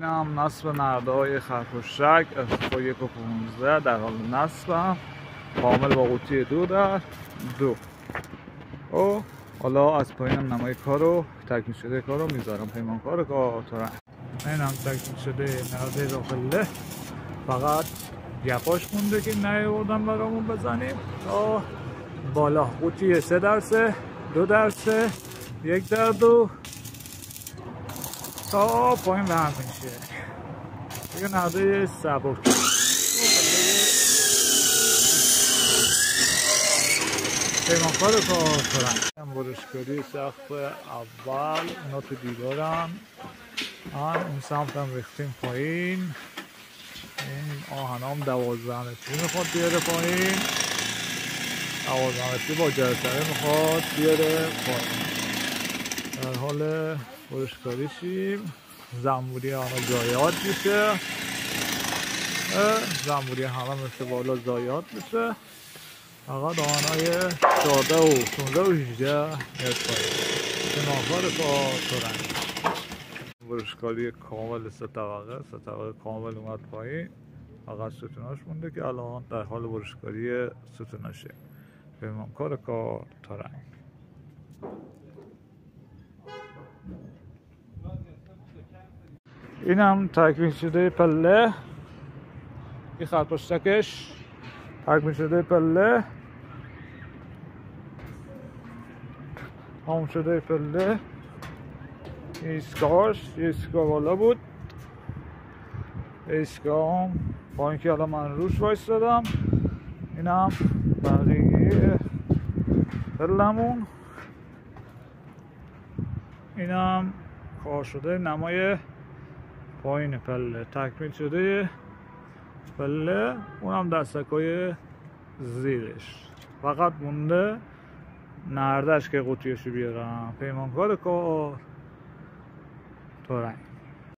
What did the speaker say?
این هم نصب نرده‌های خرپشتک FK 1.15 در حال نصب کامل با قوطی 2x2. و حالا از پایین نمای کار رو تکمیل شده کار رو میذارم. پیمانکار کارترنگ. این هم تکمیل شده نرده داخله، فقط گپاش مونده که نیاوردم برامون بزنیم تا بالا. قوطی 3x3 2x3 1x2 تا پایین به هم میشه. دیگه نرده سبک پیمانکار کارترنگ. برشکاری سقف اول اونا تو دیوارن، اون سمت هم ریختیم پایین. این آهن هم 12 متری میخواد بیاره پایین، 12 متری با جرسره میخواد بیاره پایین. در حال برشکاری شیم. زنبوری همه زایات میشه، زنبوری همه مثل بالا زایات میشه، فقط آهنهای 14 و 15 و 18 میاد پایین. پیمانکار کارترنگ. برشکاری کامل 3 طبقه کامل اومد پایین، فقط ستوناش مونده که الان در حال برشکاری ستوناشه. پیمانکار کارترنگ. این هم تکمیل شده پله، این خرپشتکش تکمیل شده پله، همون شده پله. ایستگاهاش یه ایستگاه بالا بود، ایستگاه هم با اینکه الان من روش وایستادم. این هم بقیه پلمون. این هم کار شده نمای پایین پله، تکمیل شده پله. اونم دستکای زیرش، فقط مونده نردش که قوطیشو بیارم. پیمانکار کارترنگ.